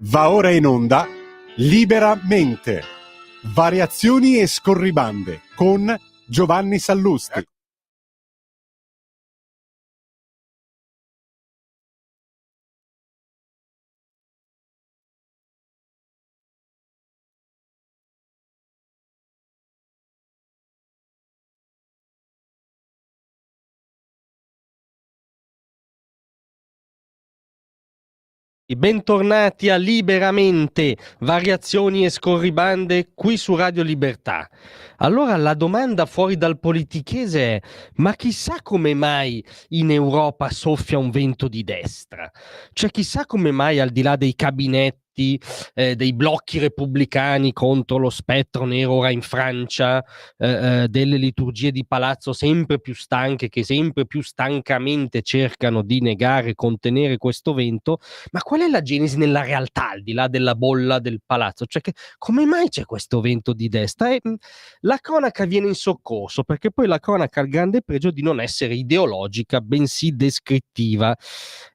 Va ora in onda Liberamente, variazioni e scorribande con Giovanni Sallusti. Bentornati a Liberamente, variazioni e scorribande qui su Radio Libertà. Allora la domanda fuori dal politichese è: ma chissà come mai in Europa soffia un vento di destra? Cioè chissà come mai, al di là dei cabinetti, dei blocchi repubblicani contro lo spettro nero ora in Francia, delle liturgie di palazzo sempre più stanche, che sempre più stancamente cercano di negare e contenere questo vento, ma qual è la genesi nella realtà, al di là della bolla del palazzo? Cioè, come mai c'è questo vento di destra? E la cronaca viene in soccorso, perché poi la cronaca ha il grande pregio di non essere ideologica, bensì descrittiva.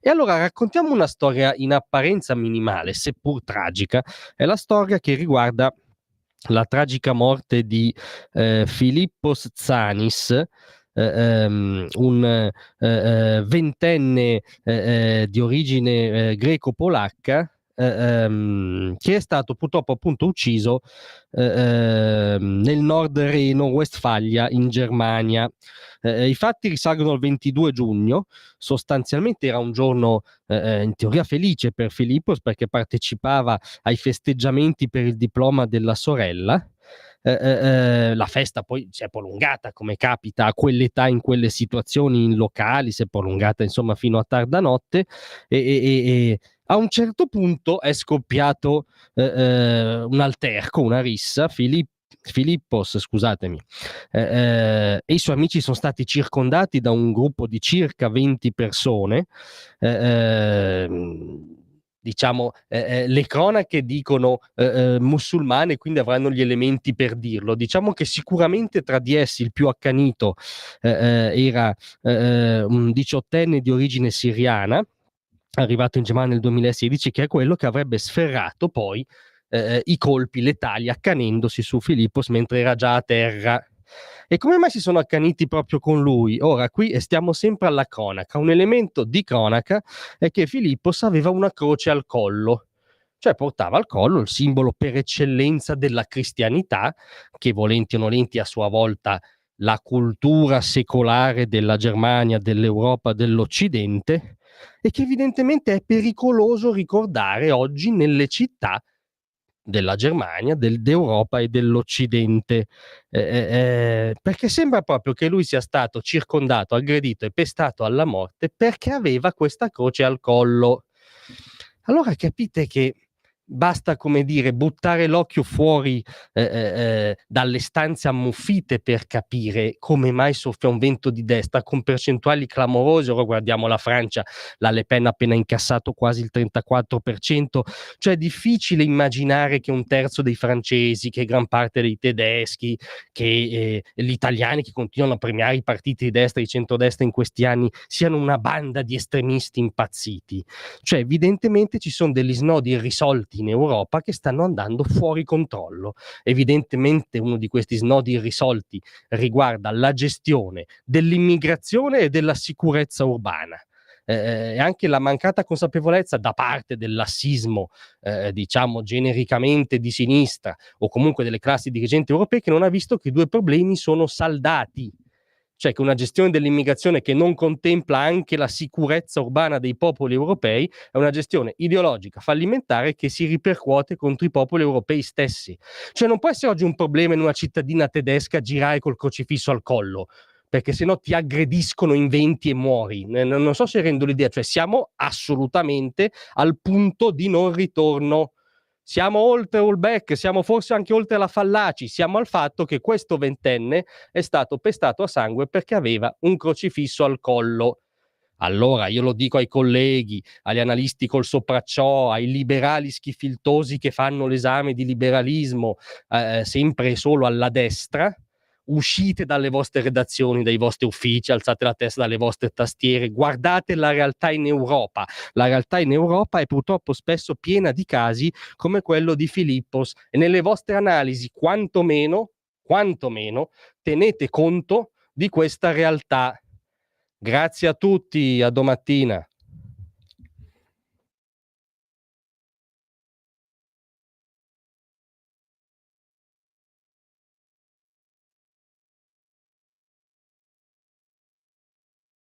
E allora raccontiamo una storia in apparenza minimale, seppur tragica. È la storia che riguarda la tragica morte di Philippos Tsanis, un ventenne di origine greco-polacca, che è stato purtroppo appunto ucciso nel Nord Reno-Westfalia in Germania. I fatti risalgono al 22 giugno, sostanzialmente era un giorno in teoria felice per Philippos, perché partecipava ai festeggiamenti per il diploma della sorella. La festa poi si è prolungata, come capita a quell'età, in quelle situazioni, in locali, si è prolungata insomma fino a tarda notte, e a un certo punto è scoppiato un alterco, una rissa. Philippos, scusatemi, e i suoi amici sono stati circondati da un gruppo di circa 20 persone. Diciamo, le cronache dicono musulmane, quindi avranno gli elementi per dirlo. Diciamo che sicuramente tra di essi il più accanito era un diciottenne di origine siriana, arrivato in Germania nel 2016, che è quello che avrebbe sferrato poi i colpi letali, accanendosi su Philippos mentre era già a terra. E come mai si sono accaniti proprio con lui? Ora, qui stiamo sempre alla cronaca. Un elemento di cronaca è che Philippos aveva una croce al collo, cioè portava al collo il simbolo per eccellenza della cristianità, che volenti o nolenti a sua volta la cultura secolare della Germania, dell'Europa, dell'Occidente, e che evidentemente è pericoloso ricordare oggi nelle città della Germania, d'Europa e dell'Occidente, perché sembra proprio che lui sia stato circondato, aggredito e pestato alla morte perché aveva questa croce al collo. Allora capite che basta, come dire, buttare l'occhio fuori dalle stanze ammuffite per capire come mai soffia un vento di destra con percentuali clamorose. Ora guardiamo la Francia, la Le Pen ha appena incassato quasi il 34%, cioè è difficile immaginare che un terzo dei francesi, che gran parte dei tedeschi, che gli italiani, che continuano a premiare i partiti di destra e di centrodestra in questi anni, siano una banda di estremisti impazziti. Cioè evidentemente ci sono degli snodi irrisolti in Europa che stanno andando fuori controllo. Evidentemente uno di questi snodi irrisolti riguarda la gestione dell'immigrazione e della sicurezza urbana. E anche la mancata consapevolezza da parte del lassismo, diciamo genericamente di sinistra, o comunque delle classi dirigenti europee, che non ha visto che i due problemi sono saldati. Cioè che una gestione dell'immigrazione che non contempla anche la sicurezza urbana dei popoli europei è una gestione ideologica fallimentare che si ripercuote contro i popoli europei stessi. Cioè non può essere oggi un problema in una cittadina tedesca girare col crocifisso al collo, perché sennò ti aggrediscono in 20 e muori. Non so se rendo l'idea, cioè siamo assolutamente al punto di non ritorno. Siamo oltre Ulbeck, siamo forse anche oltre la Fallaci, siamo al fatto che questo ventenne è stato pestato a sangue perché aveva un crocifisso al collo. Allora io lo dico ai colleghi, agli analisti col sopracciò, ai liberali schifiltosi che fanno l'esame di liberalismo sempre e solo alla destra: uscite dalle vostre redazioni, dai vostri uffici, alzate la testa dalle vostre tastiere, guardate la realtà in Europa. La realtà in Europa è purtroppo spesso piena di casi come quello di Filippos, e nelle vostre analisi quantomeno tenete conto di questa realtà. Grazie a tutti, a domattina.